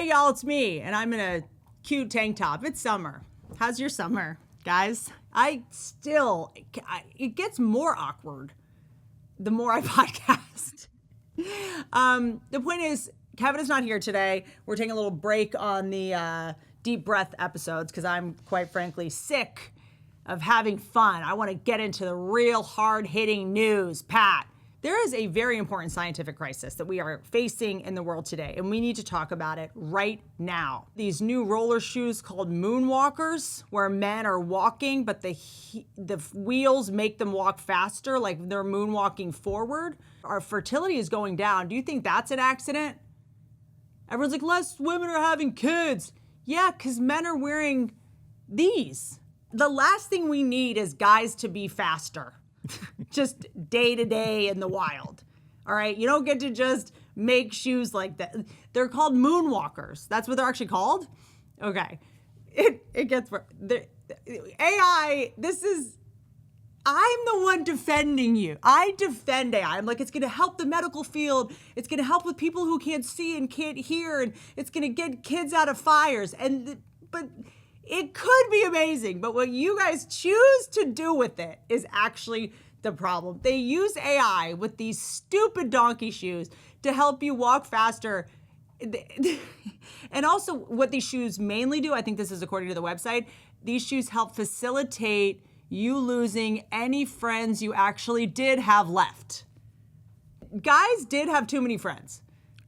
Hey, y'all, it's me, and I'm in a cute tank top. It's summer. How's your summer, guys? It gets more awkward the more I podcast. The point is, Kevin is not here today. We're taking a little break on the deep breath episodes because I'm, quite frankly, sick of having fun. I want to get into the real hard-hitting news. Pat, there is a very important scientific crisis that we are facing in the world today, and we need to talk about it right now. These new roller shoes called Moonwalkers, where men are walking, but the wheels make them walk faster, like they're moonwalking forward. Our fertility is going down. Do you think that's an accident? Everyone's like, less women are having kids. Yeah, because men are wearing these. The last thing we need is guys to be faster. Just day to day in the wild. All right. You don't get to just make shoes like that. They're called Moonwalkers. That's what they're actually called. Okay. It gets worse. AI, I'm the one defending you. I defend AI. I'm like, it's going to help the medical field. It's going to help with people who can't see and can't hear. And it's going to get kids out of fires. But it could be amazing, but what you guys choose to do with it is actually the problem. They use AI with these stupid donkey shoes to help you walk faster. And also what these shoes mainly do, I think this is according to the website, these shoes help facilitate you losing any friends you actually did have left. Guys did have too many friends.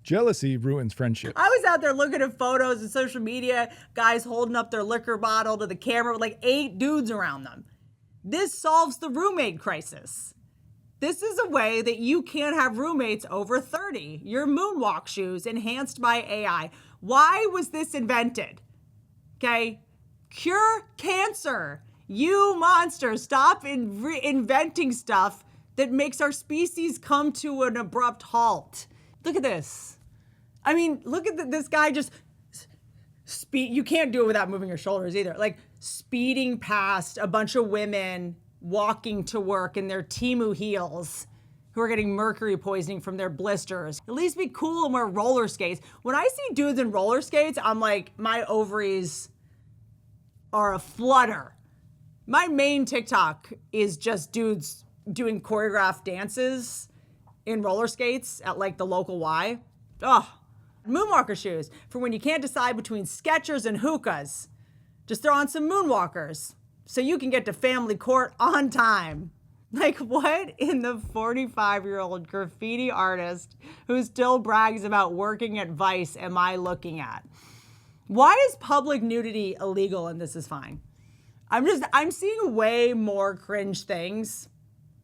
Jealousy ruins friendship. I was out there looking at photos and social media, guys holding up their liquor bottle to the camera with like 8 dudes around them. This solves the roommate crisis. This is a way that you can't have roommates over 30. Your moonwalk shoes enhanced by AI. Why was this invented? Okay? Cure cancer. You monsters, stop inventing stuff that makes our species come to an abrupt halt. Look at this. I mean, look at this guy just speed. You can't do it without moving your shoulders either. Like speeding past a bunch of women walking to work in their Temu heels who are getting mercury poisoning from their blisters. At least be cool and wear roller skates. When I see dudes in roller skates, I'm like, my ovaries are aflutter. My main TikTok is just dudes doing choreographed dances in roller skates at like the local Y. Ugh. Moonwalker shoes for when you can't decide between Skechers and hookahs. Just throw on some Moonwalkers so you can get to family court on time. Like, what in the 45-year-old graffiti artist who still brags about working at Vice am I looking at? Why is public nudity illegal and this is fine? I'm seeing way more cringe things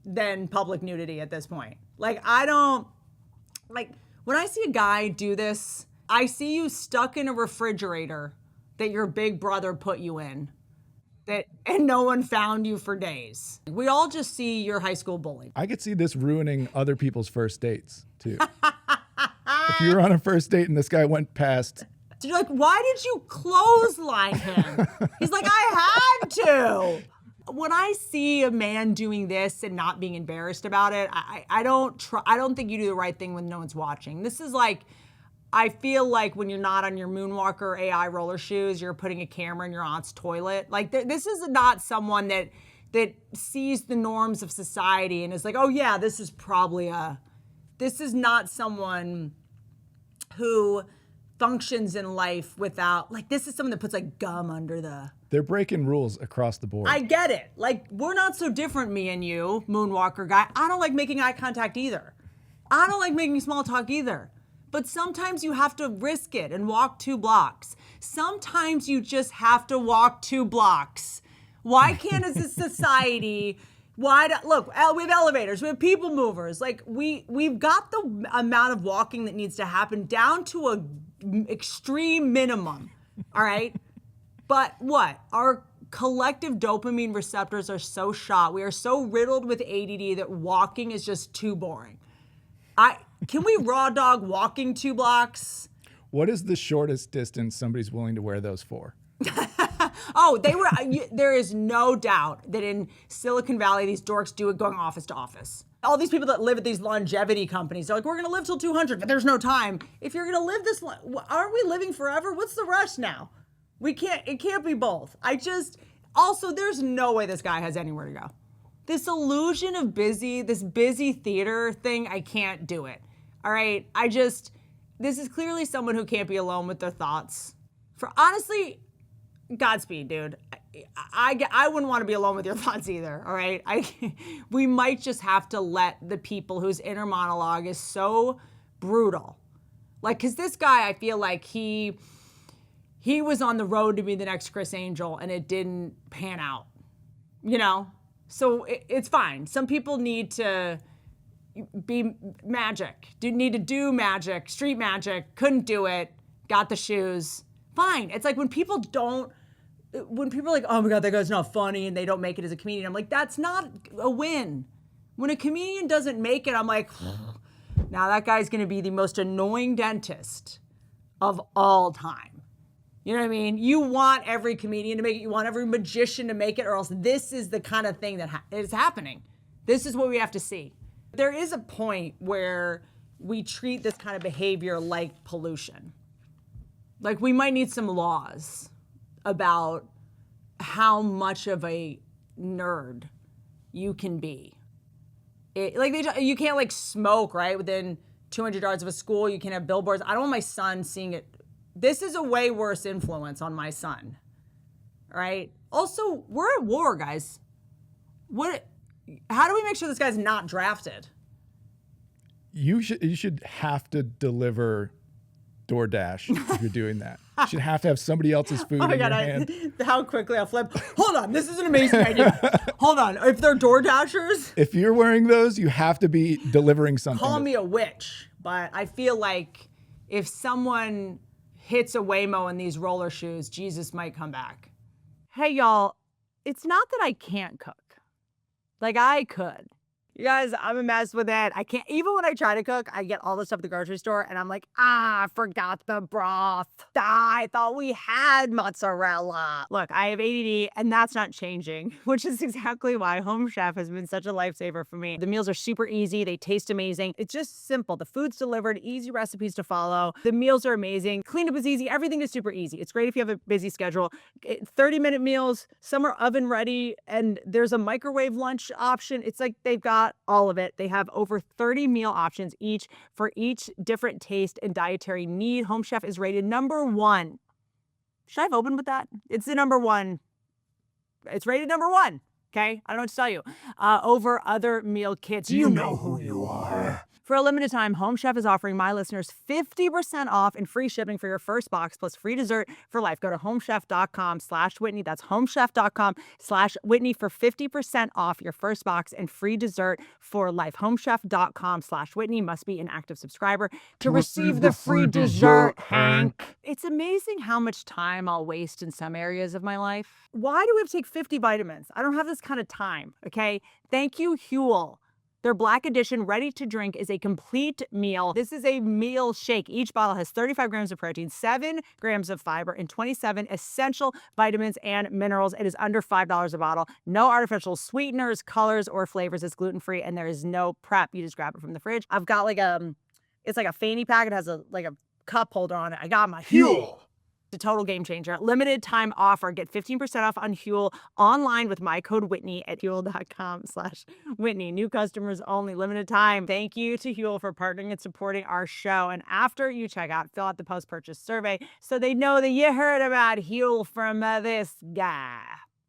than public nudity at this point. Like, when I see a guy do this, I see you stuck in a refrigerator that your big brother put you in, and no one found you for days. We all just see your high school bully. I could see this ruining other people's first dates, too. If you were on a first date and this guy went past... So you're like, why did you clothesline him? He's like, I had to. When I see a man doing this and not being embarrassed about it, I don't think you do the right thing when no one's watching. This is like, I feel like when you're not on your Moonwalker AI roller shoes, you're putting a camera in your aunt's toilet. Like this is not someone that sees the norms of society and is like, oh yeah, this is not someone who functions in life without, like, this is someone that puts like gum under the... They're breaking rules across the board. I get it. Like, we're not so different, me and you, Moonwalker guy. I don't like making eye contact either. I don't like making small talk either. But sometimes you have to risk it and walk 2 blocks. Sometimes you just have to walk 2 blocks. Why can't as a society... Look, we have elevators, we have people movers. Like, we've got the amount of walking that needs to happen down to a extreme minimum, all right? But what? Our collective dopamine receptors are so shot. We are so riddled with ADD that walking is just too boring. Can we raw dog walking 2 blocks? What is the shortest distance somebody's willing to wear those for? There is no doubt that in Silicon Valley, these dorks do it going office to office. All these people that live at these longevity companies, they're like, we're going to live till 200, but there's no time. If you're going to live this long, aren't we living forever? What's the rush now? It can't be both. Also, there's no way this guy has anywhere to go. This illusion of this busy theater thing, I can't do it. All right, this is clearly someone who can't be alone with their thoughts. Honestly, Godspeed, dude. I wouldn't want to be alone with your thoughts either, all right? We might just have to let the people whose inner monologue is so brutal. Like, because this guy, I feel like he was on the road to be the next Chris Angel and it didn't pan out, you know? So it's fine. Some people need to be magic, need to do magic, street magic, couldn't do it, got the shoes. Fine. It's like when people are like, oh my God, that guy's not funny and they don't make it as a comedian. I'm like, that's not a win. When a comedian doesn't make it, I'm like, now that guy's going to be the most annoying dentist of all time. You know what I mean? You want every comedian to make it. You want every magician to make it, or else this is the kind of thing that is happening. This is what we have to see. There is a point where we treat this kind of behavior like pollution. Like, we might need some laws about how much of a nerd you can be. You can't like smoke, right? Within 200 yards of a school, you can have billboards. I don't want my son seeing it. This is a way worse influence on my son, right? Also, we're at war, guys. How do we make sure this guy's not drafted? You should have to deliver DoorDash if you're doing that. You should have to have somebody else's food in your hand. How quickly I'll flip. Hold on, this is an amazing idea. Hold on, if they're DoorDashers. If you're wearing those, you have to be delivering something. Call me a witch, but I feel like if someone hits a Waymo in these roller shoes, Jesus might come back. Hey, y'all, it's not that I can't cook. Like, I could. You guys, I'm a mess with it. I can't, even when I try to cook, I get all the stuff at the grocery store and I'm like, I forgot the broth. I thought we had mozzarella. Look, I have ADD and that's not changing, which is exactly why Home Chef has been such a lifesaver for me. The meals are super easy. They taste amazing. It's just simple. The food's delivered, easy recipes to follow. The meals are amazing. Cleanup is easy. Everything is super easy. It's great if you have a busy schedule. 30-minute meals, some are oven ready, and there's a microwave lunch option. It's like they've got all of it. They have over 30 meal options each for each different taste and dietary need. Home Chef is rated #1. Should I have opened with that? It's the #1. It's rated #1. Okay? I don't know what to tell you. Over other meal kits. You know who you are. For a limited time, Home Chef is offering my listeners 50% off and free shipping for your first box plus free dessert for life. Go to homechef.com/Whitney. That's homechef.com/Whitney for 50% off your first box and free dessert for life. Homechef.com/Whitney. Must be an active subscriber to receive the free dessert, Hank. It's amazing how much time I'll waste in some areas of my life. Why do we have to take 50 vitamins? I don't have this kind of time, okay? Thank you, HUEL. Their Black Edition ready-to-drink is a complete meal. This is a meal shake. Each bottle has 35 grams of protein, 7 grams of fiber, and 27 essential vitamins and minerals. It is under $5 a bottle. No artificial sweeteners, colors, or flavors. It's gluten-free, and there is no prep. You just grab it from the fridge. I've got it's like a fanny pack. It has a cup holder on it. I got my HUEL. The total game changer. Limited time offer. Get 15% off on HUEL online with my code Whitney at HUEL.com/Whitney. New customers only. Limited time. Thank you to HUEL for partnering and supporting our show. And after you check out, fill out the post-purchase survey so they know that you heard about HUEL from this guy.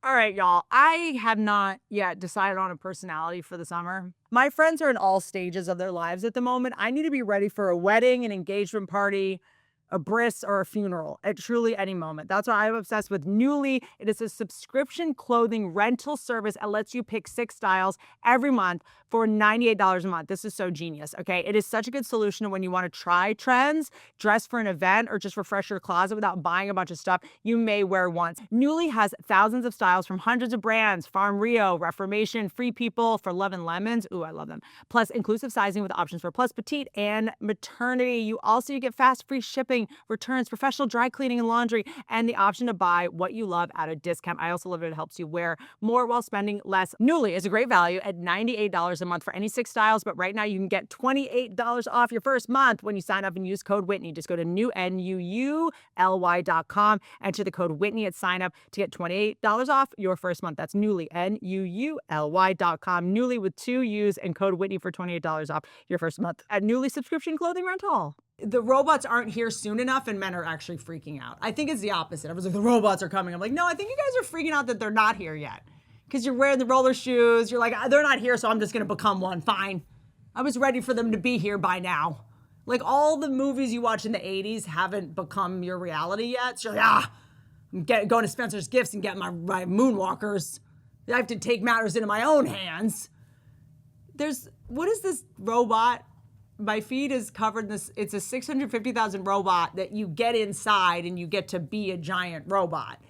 All right, y'all. I have not yet decided on a personality for the summer. My friends are in all stages of their lives at the moment. I need to be ready for a wedding, an engagement party, a bris, or a funeral at truly any moment. That's why I'm obsessed with NUULY. It is a subscription clothing rental service that lets you pick 6 styles every month for $98 a month. This is so genius, okay? It is such a good solution when you want to try trends, dress for an event, or just refresh your closet without buying a bunch of stuff you may wear once. NUULY has thousands of styles from hundreds of brands: Farm Rio, Reformation, Free People, For Love and Lemons. Ooh, I love them. Plus inclusive sizing with options for plus, petite, and maternity. You get fast free shipping shipping, returns, professional dry cleaning and laundry, and the option to buy what you love at a discount. I also love it helps you wear more while spending less. NUULY is a great value at $98 a month for any 6 styles, but right now you can get $28 off your first month when you sign up and use code Whitney. Just go to NUULY.com, enter the code Whitney at sign up to get $28 off your first month. That's NUULY, NUULY.com. NUULY with 2 U's and code Whitney for $28 off your first month at NUULY subscription clothing rental. The robots aren't here soon enough and men are actually freaking out. I think it's the opposite. I was like, the robots are coming. I'm like, no, I think you guys are freaking out that they're not here yet. Because you're wearing the roller shoes. You're like, they're not here, so I'm just going to become one. Fine. I was ready for them to be here by now. Like all the movies you watch in the 80s haven't become your reality yet. So you're like, I'm going to Spencer's Gifts and getting my Moonwalkers. I have to take matters into my own hands. What is this robot? My feed is covered in this. It's a 650,000 robot that you get inside and you get to be a giant robot.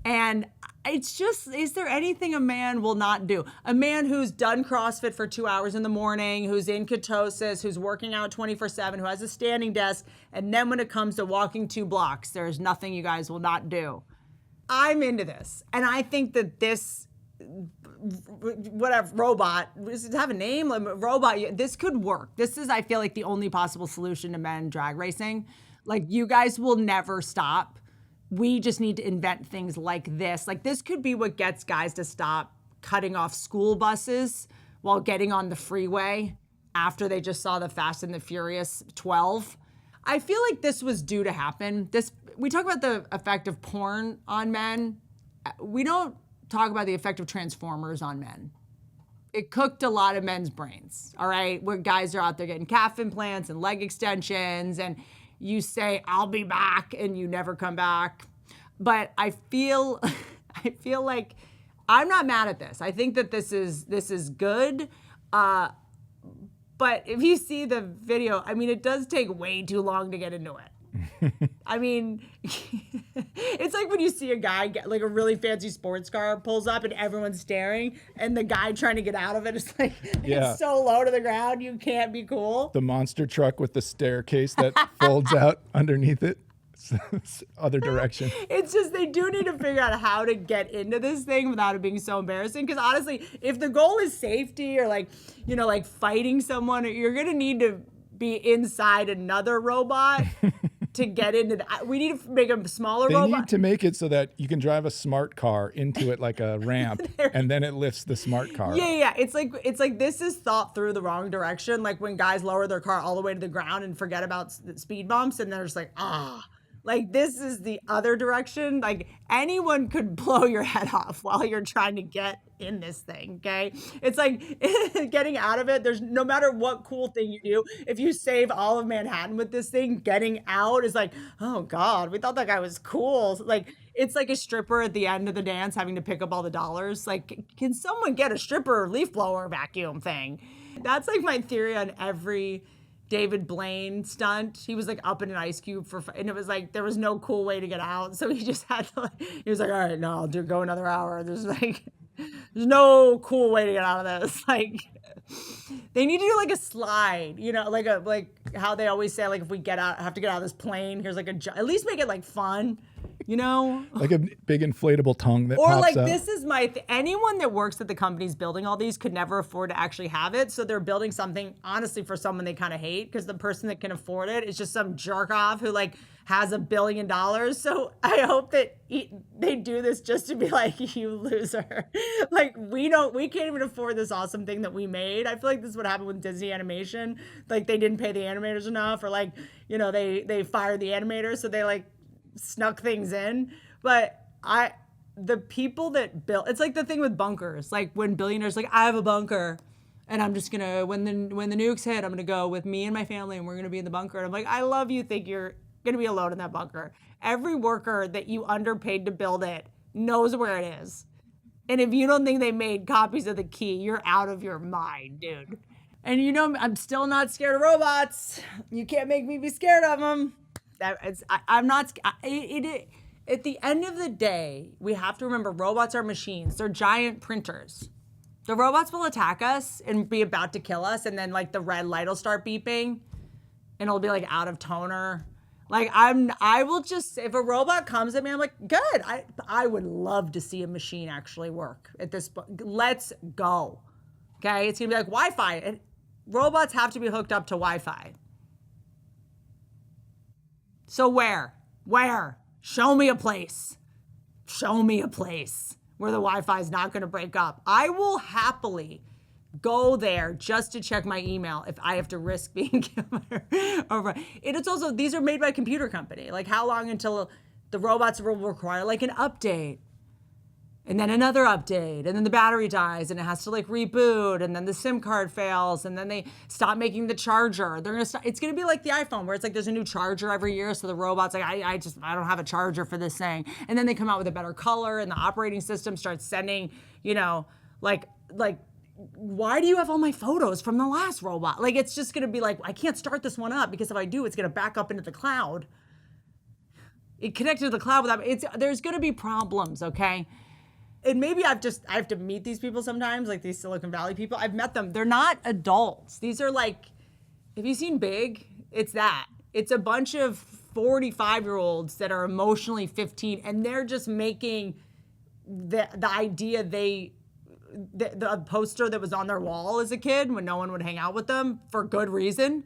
And it's just, is there anything a man will not do? A man who's done CrossFit for 2 hours in the morning, who's in ketosis, who's working out 24/7, who has a standing desk, and then when it comes to walking 2 blocks, there's nothing you guys will not do. I'm into this. And I think that this whatever robot, does it have a name? Like, robot, this could work. This is, I feel like, the only possible solution to men drag racing. Like, you guys will never stop. We just need to invent things like this. Like, this could be what gets guys to stop cutting off school buses while getting on the freeway after they just saw the Fast and the Furious 12. I feel like this was due to happen. We talk about the effect of porn on men. We don't talk about the effect of Transformers on men. It cooked a lot of men's brains, all right? Where guys are out there getting calf implants and leg extensions, and you say, I'll be back, and you never come back. But I feel like I'm not mad at this. I think that this is good. But if you see the video, I mean, it does take way too long to get into it. I mean, it's like when you see a guy get like a really fancy sports car pulls up and everyone's staring, and the guy trying to get out of it is like, it's so low to the ground, you can't be cool. The monster truck with the staircase that folds out underneath it. Other direction. It's just, they do need to figure out how to get into this thing without it being so embarrassing. Because honestly, if the goal is safety or like, you know, like fighting someone, you're going to need to be inside another robot to get into that. We need to make a smaller robot. They need to make it so that you can drive a smart car into it like a ramp, and then it lifts the smart car. Yeah. It's like this is thought through the wrong direction. Like when guys lower their car all the way to the ground and forget about speed bumps, and they're just like, Like, this is the other direction. Like, anyone could blow your head off while you're trying to get in this thing, okay? It's like getting out of it. There's no matter what cool thing you do, if you save all of Manhattan with this thing, getting out is like, oh God, we thought that guy was cool. Like, it's like a stripper at the end of the dance having to pick up all the dollars. Like, can someone get a stripper leaf blower vacuum thing? That's like my theory on every David Blaine stunt. He was like up in an ice cube and it was like, there was no cool way to get out. So he just had to, he was like, all right, no, I'll go another hour. There's no cool way to get out of this. Like, they need to do like a slide, you know, like how they always say, like, if we have to get out of this plane, here's like at least make it like fun, you know? Like a big inflatable tongue that pops out. Or like, this is anyone that works at the companies building all these could never afford to actually have it. So they're building something, honestly, for someone they kind of hate, because the person that can afford it is just some jerk off who like has $1 billion. So I hope that they do this just to be like, you loser. Like, we can't even afford this awesome thing that we made. I feel like this is what happened with Disney animation. Like, they didn't pay the animators enough, or like, you know, they fired the animators, so they like snuck things in. But the people that built, it's like the thing with bunkers. Like when billionaires like, I have a bunker and I'm just gonna, when the nukes hit, I'm gonna go with me and my family and we're gonna be in the bunker. And I'm like, I love you, think you're gonna be alone in that bunker. Every worker that you underpaid to build it knows where it is. And if you don't think they made copies of the key, you're out of your mind, dude. And you know, I'm still not scared of robots. You can't make me be scared of them. I'm not. At the end of the day, we have to remember robots are machines. They're giant printers. The robots will attack us and be about to kill us, and then like the red light will start beeping, and it'll be like out of toner. Like I will just, if a robot comes at me, I'm like, good. I would love to see a machine actually work at this point. Let's go. Okay, it's gonna be like Wi-Fi. And robots have to be hooked up to Wi-Fi. So where? Show me a place. Show me a place where the Wi-Fi is not gonna break up. I will happily go there just to check my email if I have to risk being over. It's also, these are made by a computer company. Like, how long until the robots will require like an update? And then another update, and then the battery dies, and it has to like reboot, and then the SIM card fails, and then they stop making the charger. They're gonna stop. It's gonna be like the iPhone, where it's like there's a new charger every year, so the robot's like, I don't have a charger for this thing, and then they come out with a better color, and the operating system starts sending, like, why do you have all my photos from the last robot? Like, it's just gonna be like, I can't start this one up because if I do, it's gonna back up into the cloud. It connected to the cloud without. There's gonna be problems, okay? And maybe I have to meet these people sometimes, like these Silicon Valley people. I've met them. They're not adults. These are like, have you seen Big? It's that. It's a bunch of 45-year-olds that are emotionally 15, and they're just making the idea the poster that was on their wall as a kid when no one would hang out with them for good reason.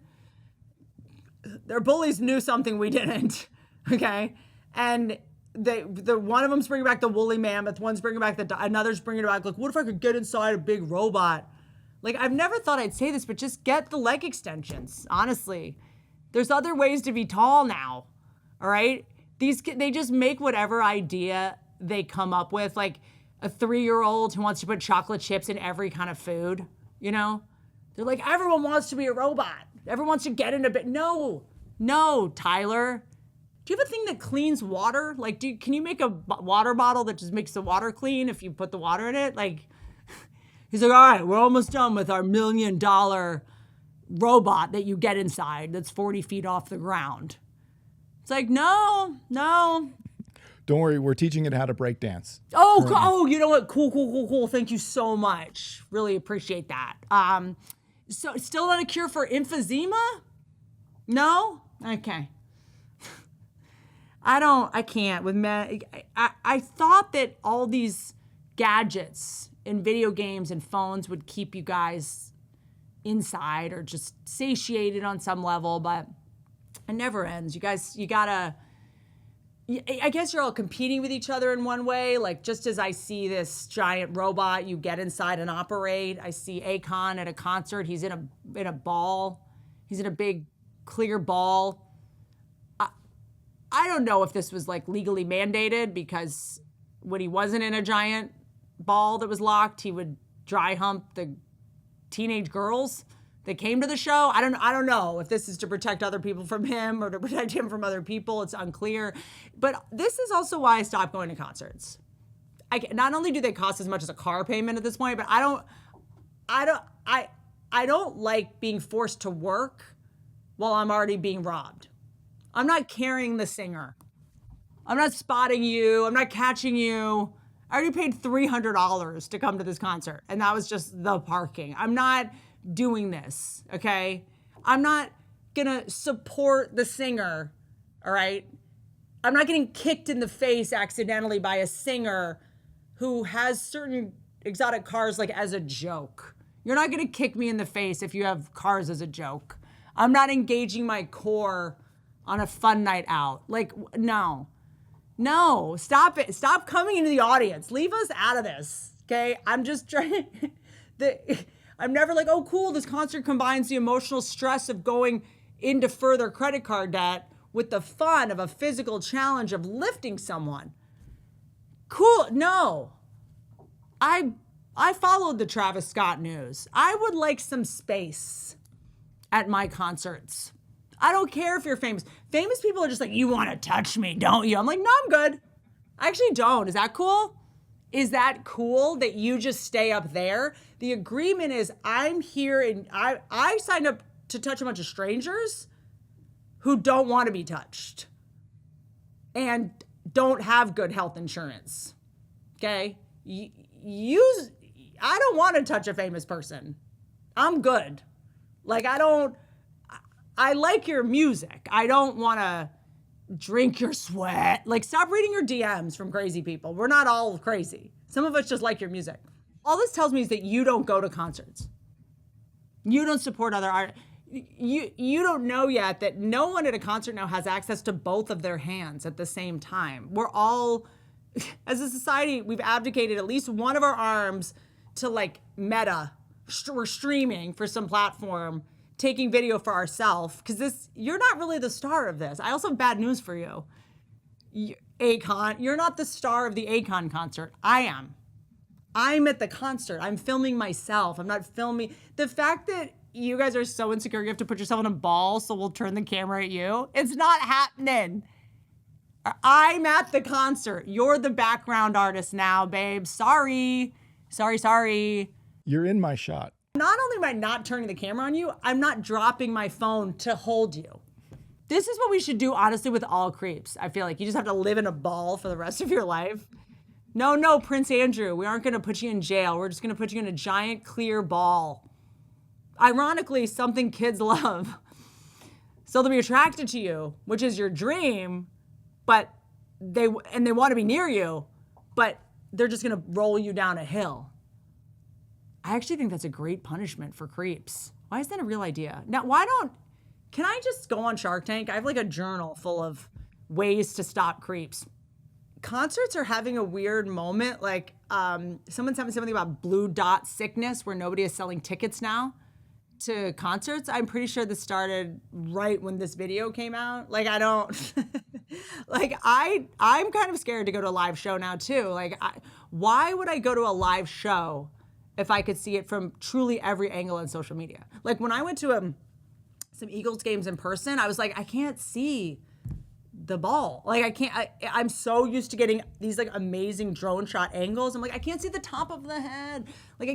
Their bullies knew something we didn't, okay? And the one of them's bringing back the woolly mammoth, one's bringing back another's bringing it back. Like, what if I could get inside a big robot? Like, I've never thought I'd say this, but just get the leg extensions. Honestly, there's other ways to be tall now. All right, they just make whatever idea they come up with. Like a 3-year-old who wants to put chocolate chips in every kind of food. They're like, everyone wants to be a robot. Everyone wants to get into bed. No, Tyler. Do you have a thing that cleans water? Like, can you make a water bottle that just makes the water clean if you put the water in it? Like, he's like, all right, we're almost done with our $1 million robot that you get inside that's 40 feet off the ground. It's like, no. Don't worry, we're teaching it how to break dance. Oh, you know what? Cool. Thank you so much. Really appreciate that. So still not a cure for emphysema? No? Okay. I can't with men. I thought that all these gadgets and video games and phones would keep you guys inside or just satiated on some level, but it never ends. You guys, I guess you're all competing with each other in one way. Like, just as I see this giant robot you get inside and operate, I see Akon at a concert. He's in a ball. He's in a big clear ball. I don't know if this was like legally mandated, because when he wasn't in a giant ball that was locked, he would dry hump the teenage girls that came to the show. I don't know if this is to protect other people from him or to protect him from other people. It's unclear. But this is also why I stopped going to concerts. Not only do they cost as much as a car payment at this point, but I don't like being forced to work while I'm already being robbed. I'm not carrying the singer. I'm not spotting you. I'm not catching you. I already paid $300 to come to this concert, and that was just the parking. I'm not doing this, okay? I'm not gonna support the singer, all right? I'm not getting kicked in the face accidentally by a singer who has certain exotic cars like as a joke. You're not gonna kick me in the face if you have cars as a joke. I'm not engaging my core on a fun night out. Like, no, stop it. Stop coming into the audience. Leave us out of this, okay? I'm just trying. I'm never like, oh, cool, this concert combines the emotional stress of going into further credit card debt with the fun of a physical challenge of lifting someone. Cool, no. I followed the Travis Scott news. I would like some space at my concerts. I don't care if you're famous. Famous people are just like, you want to touch me, don't you? I'm like, no, I'm good. I actually don't. Is that cool? Is that cool that you just stay up there? The agreement is I'm here and I signed up to touch a bunch of strangers who don't want to be touched and don't have good health insurance. Okay? I don't want to touch a famous person. I'm good. Like, I like your music. I don't want to drink your sweat. Like, stop reading your DMs from crazy people. We're not all crazy. Some of us just like your music. All this tells me is that you don't go to concerts. You don't support other art. You don't know yet that no one at a concert now has access to both of their hands at the same time. We're all, as a society, we've abdicated at least one of our arms to like Meta. We're streaming for some platform, taking video for ourselves, because you're not really the star of this. I also have bad news for you. Akon, you're not the star of the Akon concert. I am. I'm at the concert. I'm filming myself. I'm not filming. The fact that you guys are so insecure, you have to put yourself in a ball so we'll turn the camera at you. It's not happening. I'm at the concert. You're the background artist now, babe. Sorry. You're in my shot. Not only am I not turning the camera on you, I'm not dropping my phone to hold you. This is what we should do, honestly, with all creeps. I feel like you just have to live in a ball for the rest of your life. No, Prince Andrew, we aren't going to put you in jail. We're just going to put you in a giant clear ball. Ironically, something kids love. So they'll be attracted to you, which is your dream, but they want to be near you, but they're just going to roll you down a hill. I actually think that's a great punishment for creeps. Why is that a real idea? Now, can I just go on Shark Tank? I have like a journal full of ways to stop creeps. Concerts are having a weird moment. Like someone sent me something about blue dot sickness where nobody is selling tickets now to concerts. I'm pretty sure this started right when this video came out. Like I don't, like I'm kind of scared to go to a live show now too. Like why would I go to a live show if I could see it from truly every angle on social media? Like when I went to some Eagles games in person, I was like, I can't see the ball. Like I'm so used to getting these like amazing drone shot angles. I'm like, I can't see the top of the head. I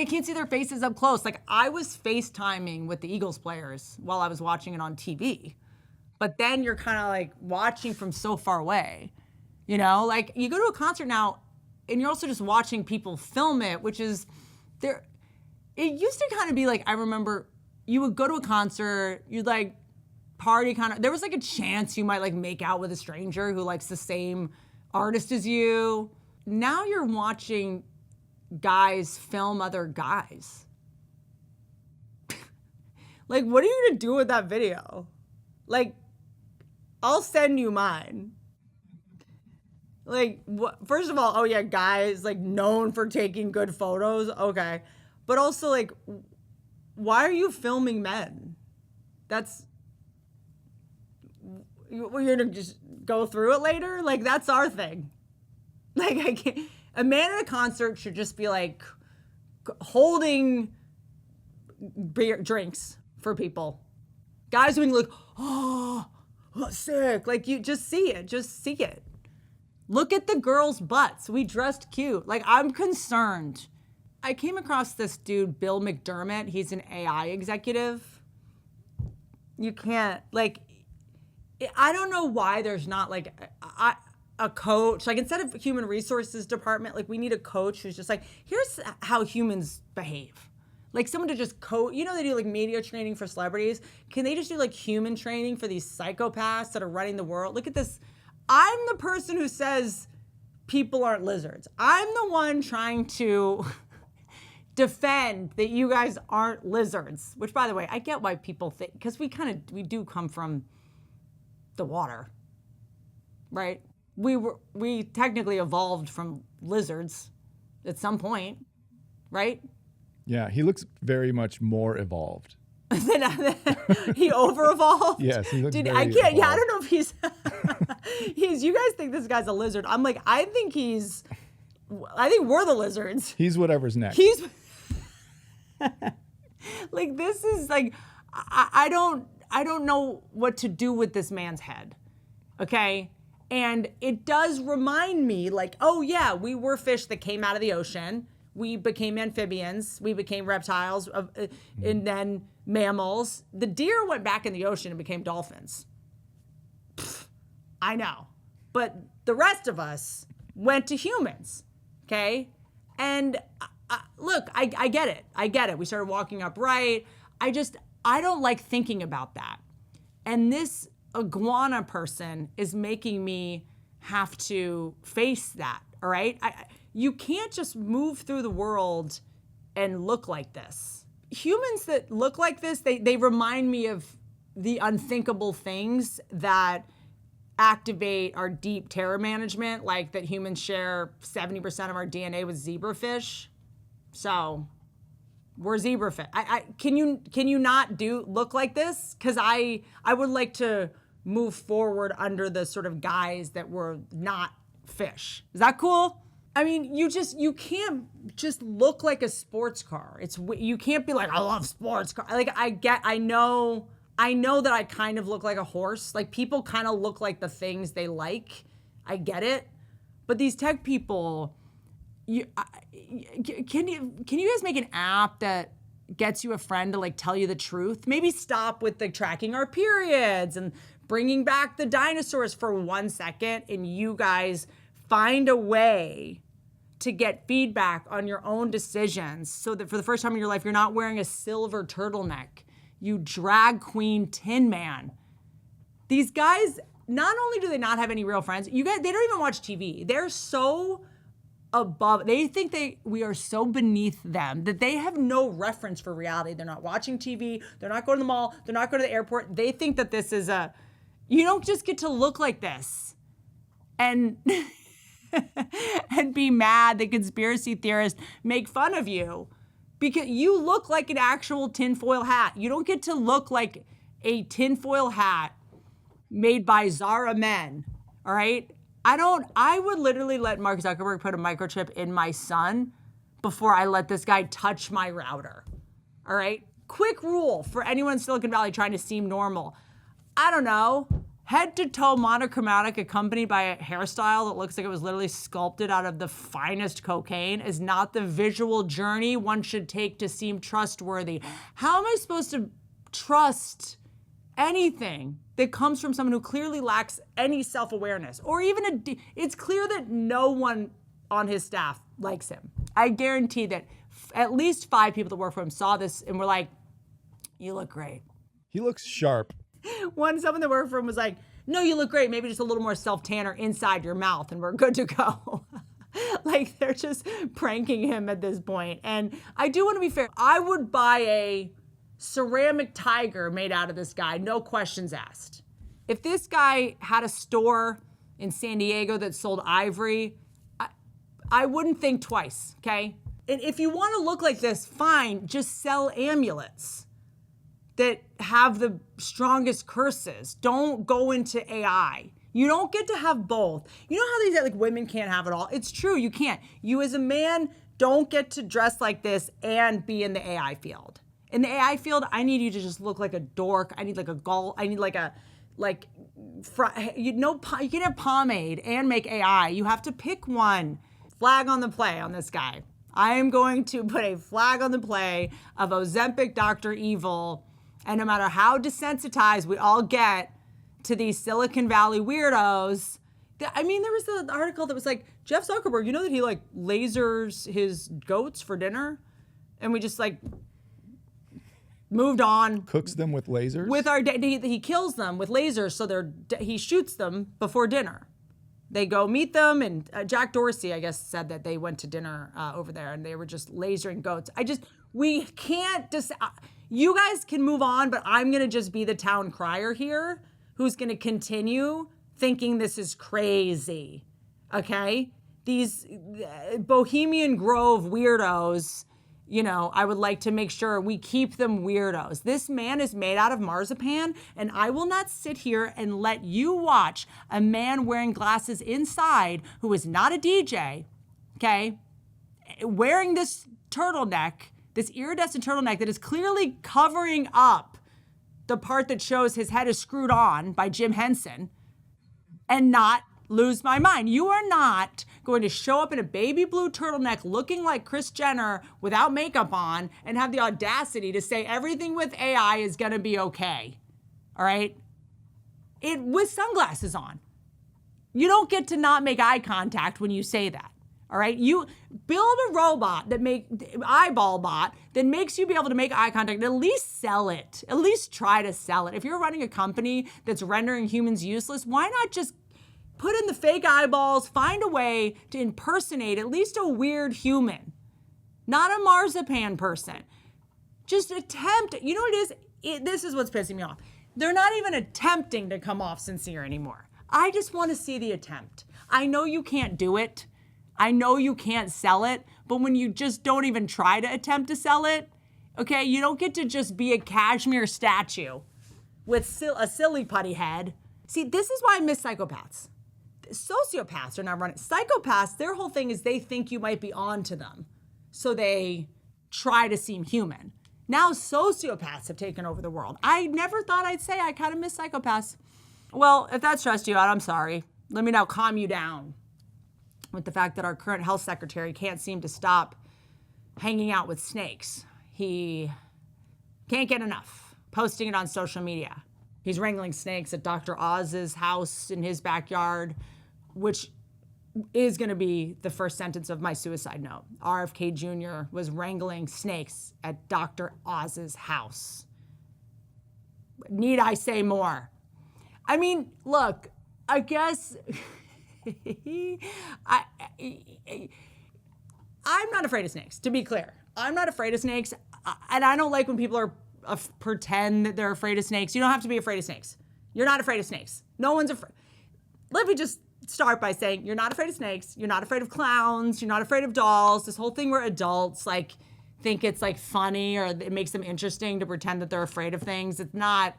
can't see their faces up close. Like I was FaceTiming with the Eagles players while I was watching it on TV. But then you're kind of like watching from so far away, you know? Like you go to a concert now and you're also just watching people film it, which is there. It used to kind of be like, I remember you would go to a concert, you'd like party kind of, there was like a chance you might like make out with a stranger who likes the same artist as you. Now you're watching guys film other guys. Like, what are you gonna do with that video? Like, I'll send you mine. Like, first of all, oh yeah, guys like known for taking good photos. Okay. But also like, why are you filming men? We're gonna just go through it later? Like, that's our thing. Like, I can't. A man at a concert should just be like holding drinks for people. Guys doing like, oh, sick. Like, you just see it. Just see it. Look at the girls' butts. We dressed cute. Like, I'm concerned. I came across this dude, Bill McDermott. He's an AI executive. You can't, like, I don't know why there's not like a coach. Like instead of human resources department, like we need a coach who's just like, here's how humans behave. Like someone to just coach, you know, they do like media training for celebrities. Can they just do like human training for these psychopaths that are running the world? Look at this. I'm the person who says people aren't lizards. I'm the one trying to defend that you guys aren't lizards, which by the way, I get why people think, because we do come from the water, right? We technically evolved from lizards at some point, right? Yeah, he looks very much more evolved. He over-evolved? Yes, he looks very evolved. Yeah, I don't know if he's you guys think this guy's a lizard. I'm like, I think we're the lizards. He's whatever's next. Like, this is like, I don't know what to do with this man's head, okay? And it does remind me, like, oh yeah, we were fish that came out of the ocean. We became amphibians. We became reptiles, and then mammals. The deer went back in the ocean and became dolphins. I know. But the rest of us went to humans, okay? And look, I get it. I get it. We started walking upright. I don't like thinking about that. And this iguana person is making me have to face that, all right? You can't just move through the world and look like this. Humans that look like this, they remind me of the unthinkable things that activate our deep terror management, like that humans share 70% of our DNA with zebrafish. So we're zebrafish. Can you not look like this? Because I would like to move forward under the sort of guise that we're not fish. Is that cool? I mean, you can't just look like a sports car. You can't be like, I love sports car. Like I know that I kind of look like a horse. Like people kind of look like the things they like. I get it. But these tech people, can you guys make an app that gets you a friend to like tell you the truth? Maybe stop with the tracking our periods and bringing back the dinosaurs for 1 second, and you guys find a way to get feedback on your own decisions so that for the first time in your life, you're not wearing a silver turtleneck. You drag queen Tin Man. These guys, not only do they not have any real friends, they don't even watch TV. They're so above, they think we are so beneath them that they have no reference for reality. They're not watching TV. They're not going to the mall. They're not going to the airport. They think that this is you don't just get to look like this and and be mad that conspiracy theorists make fun of you because you look like an actual tinfoil hat. You don't get to look like a tinfoil hat made by Zara Men, all right? I would literally let Mark Zuckerberg put a microchip in my son before I let this guy touch my router, all right? Quick rule for anyone in Silicon Valley trying to seem normal. I don't know, head to toe monochromatic accompanied by a hairstyle that looks like it was literally sculpted out of the finest cocaine is not the visual journey one should take to seem trustworthy. How am I supposed to trust anything that comes from someone who clearly lacks any self-awareness? Or even it's clear that no one on his staff likes him. I guarantee that at least 5 people that work for him saw this and were like, you look great. He looks sharp. Someone that worked for him was like, no, you look great. Maybe just a little more self-tanner inside your mouth and we're good to go. Like they're just pranking him at this point. And I do want to be fair. I would buy a ceramic tiger made out of this guy, no questions asked. If this guy had a store in San Diego that sold ivory, I wouldn't think twice, okay? And if you want to look like this, fine, just sell amulets that have the strongest curses. Don't go into AI. You don't get to have both. You know how these like women can't have it all? It's true, you can't. You as a man don't get to dress like this and be in the AI field. In the AI field, I need you to just look like a dork. I need like a gull. I need you can have pomade and make AI. You have to pick one. Flag on the play on this guy. I am going to put a flag on the play of Ozempic Dr. Evil. And no matter how desensitized we all get to these Silicon Valley weirdos, there was the article that was like, Jeff Zuckerberg, you know that he like lasers his goats for dinner? And we just like moved on. Cooks them with lasers? He kills them with lasers, so he shoots them before dinner. They go meet them, and Jack Dorsey, I guess, said that they went to dinner over there, and they were just lasering goats. We can't you guys can move on, but I'm going to just be the town crier here who's going to continue thinking this is crazy, okay? These Bohemian Grove weirdos, I would like to make sure we keep them weirdos. This man is made out of marzipan, and I will not sit here and let you watch a man wearing glasses inside who is not a DJ, okay, wearing this turtleneck, this iridescent turtleneck that is clearly covering up the part that shows his head is screwed on by Jim Henson, and not lose my mind. You are not going to show up in a baby blue turtleneck looking like Kris Jenner without makeup on and have the audacity to say everything with AI is going to be okay. All right? With sunglasses on. You don't get to not make eye contact when you say that. All right, you build a robot eyeball bot that makes you be able to make eye contact. At least sell it. At least try to sell it. If you're running a company that's rendering humans useless, why not just put in the fake eyeballs, find a way to impersonate at least a weird human, not a marzipan person. Just attempt. You know what it is? This is what's pissing me off. They're not even attempting to come off sincere anymore. I just want to see the attempt. I know you can't do it. I know you can't sell it, but when you just don't even try to attempt to sell it, okay, you don't get to just be a cashmere statue with a silly putty head. See, this is why I miss psychopaths. Sociopaths are not running. Psychopaths, their whole thing is they think you might be on to them, so they try to seem human. Now sociopaths have taken over the world. I never thought I'd say I kind of miss psychopaths. Well, if that stressed you out, I'm sorry. Let me now calm you down with the fact that our current health secretary can't seem to stop hanging out with snakes. He can't get enough, posting it on social media. He's wrangling snakes at Dr. Oz's house in his backyard, which is going to be the first sentence of my suicide note. RFK Jr. was wrangling snakes at Dr. Oz's house. Need I say more? I mean, look, I guess I'm not afraid of snakes, to be clear. I'm not afraid of snakes, and I don't like when people are pretend that they're afraid of snakes. You don't have to be afraid of snakes. You're not afraid of snakes. No one's afraid. Let me just start by saying you're not afraid of snakes. You're not afraid of clowns. You're not afraid of dolls. This whole thing where adults like think it's like funny or it makes them interesting to pretend that they're afraid of things. It's not.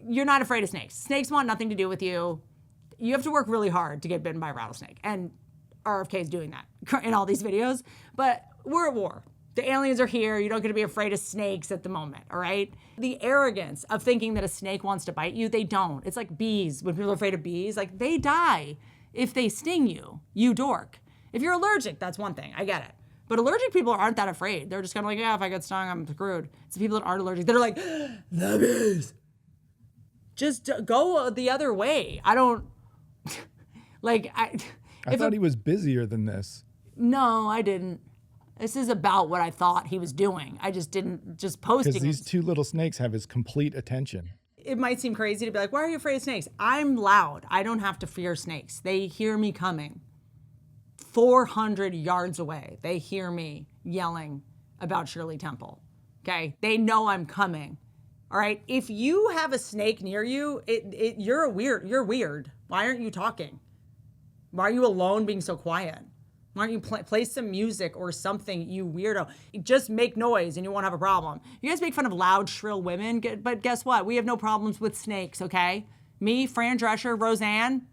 You're not afraid of snakes. Snakes want nothing to do with you. You have to work really hard to get bitten by a rattlesnake. And RFK is doing that in all these videos. But we're at war. The aliens are here. You don't get to be afraid of snakes at the moment, all right? The arrogance of thinking that a snake wants to bite you, they don't. It's like bees. When people are afraid of bees, like they die if they sting you, you dork. If you're allergic, that's one thing. I get it. But allergic people aren't that afraid. They're just kind of like, yeah, if I get stung, I'm screwed. It's the people that aren't allergic. They're like, the bees. Just go the other way. I don't, like, I thought he was busier than this. No, I didn't. This is about what I thought he was doing. I just didn't, just posting. Because these two little snakes have his complete attention. It might seem crazy to be like, why are you afraid of snakes? I'm loud. I don't have to fear snakes. They hear me coming 400 yards away. They hear me yelling about Shirley Temple. Okay? They know I'm coming. All right? If you have a snake near you, you're weird. Why aren't you talking? Why are you alone being so quiet? Why don't you play some music or something, you weirdo? Just make noise and you won't have a problem. You guys make fun of loud, shrill women, but guess what? We have no problems with snakes, okay? Me, Fran Drescher, Roseanne,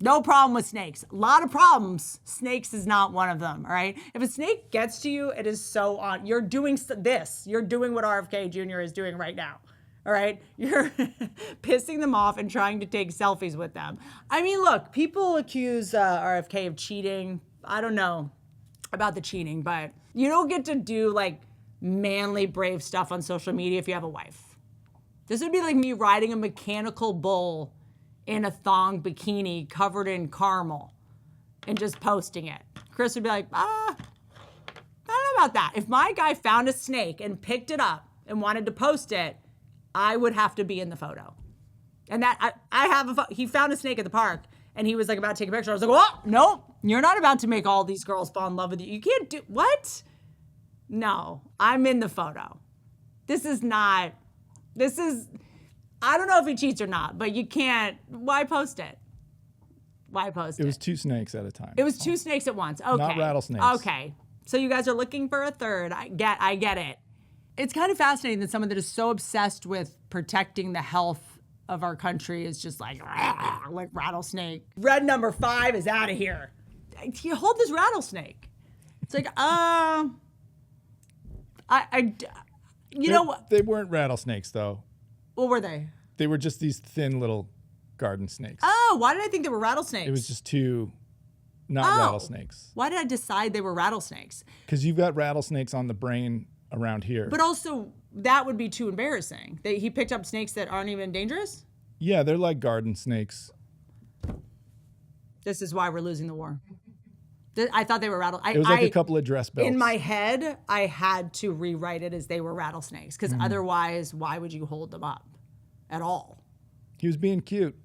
no problem with snakes. A lot of problems. Snakes is not one of them, all right? If a snake gets to you, it is so on. You're doing this. You're doing what RFK Jr. is doing right now. All right, you're pissing them off and trying to take selfies with them. I mean, look, people accuse RFK of cheating. I don't know about the cheating, but you don't get to do like manly, brave stuff on social media if you have a wife. This would be like me riding a mechanical bull in a thong bikini covered in caramel and just posting it. Chris would be like, I don't know about that. If my guy found a snake and picked it up and wanted to post it, I would have to be in the photo. And that, he found a snake at the park and he was like about to take a picture. I was like, oh, no, you're not about to make all these girls fall in love with you. You can't do, what? No, I'm in the photo. I don't know if he cheats or not, but you can't, why post it? Why post it? It was two snakes at a time. It was two snakes at once. Okay. Not rattlesnakes. Okay. So you guys are looking for a third. I get it. It's kind of fascinating that someone that is so obsessed with protecting the health of our country is just like rattlesnake. Red number 5 is out of here. You hold this rattlesnake. It's like, you know what? They weren't rattlesnakes though. What were they? They were just these thin little garden snakes. Oh, why did I think they were rattlesnakes? It was just two, not rattlesnakes. Why did I decide they were rattlesnakes? Because you've got rattlesnakes on the brain around here. But also, that would be too embarrassing. He picked up snakes that aren't even dangerous? Yeah, they're like garden snakes. This is why we're losing the war. I thought they were rattlesnakes. It was like a couple of dress belts. In my head, I had to rewrite it as they were rattlesnakes because otherwise, why would you hold them up at all? He was being cute.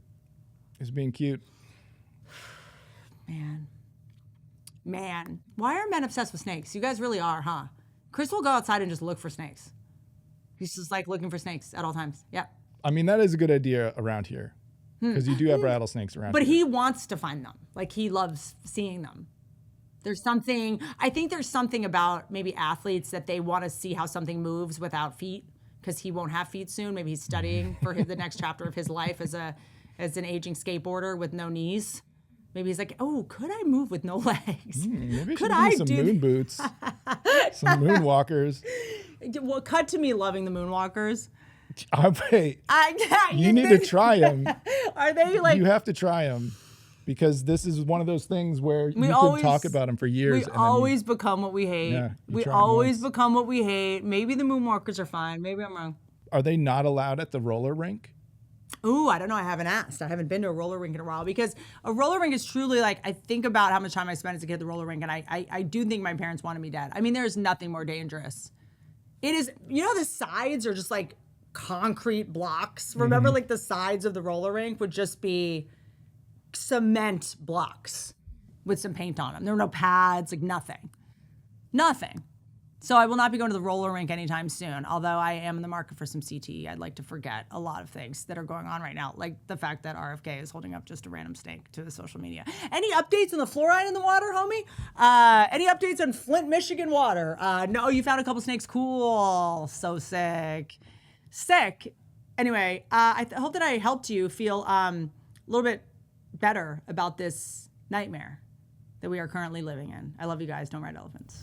Man, why are men obsessed with snakes? You guys really are, huh? Chris will go outside and just look for snakes. He's just like looking for snakes at all times. Yeah. I mean, that is a good idea around here because you do have rattlesnakes around But here. he wants to find them. Like he loves seeing them. I think there's something about maybe athletes that they want to see how something moves without feet because he won't have feet soon. Maybe he's studying for the next chapter of his life as an aging skateboarder with no knees. Maybe he's like, oh, could I move with no legs? Maybe could I I some moon boots, some moonwalkers. Well, cut to me loving the moonwalkers. Hey, you need to try them. Are they like? You have to try them because this is one of those things where you can talk about them for years. We always become what we hate. Yeah, we always become what we hate. Maybe the moonwalkers are fine. Maybe I'm wrong. Are they not allowed at the roller rink? Ooh, I don't know. I haven't asked. I haven't been to a roller rink in a while because a roller rink is truly like, I think about how much time I spent as a kid at the roller rink and I do think my parents wanted me dead. I mean, there's nothing more dangerous. It is, the sides are just like concrete blocks. Remember like the sides of the roller rink would just be cement blocks with some paint on them. There were no pads, like nothing. So I will not be going to the roller rink anytime soon, although I am in the market for some CTE. I'd like to forget a lot of things that are going on right now, like the fact that RFK is holding up just a random snake to the social media. Any updates on the fluoride in the water, homie? Any updates on Flint, Michigan water? No, you found a couple snakes. Cool. So sick. Anyway, I hope that I helped you feel a little bit better about this nightmare that we are currently living in. I love you guys. Don't ride elephants.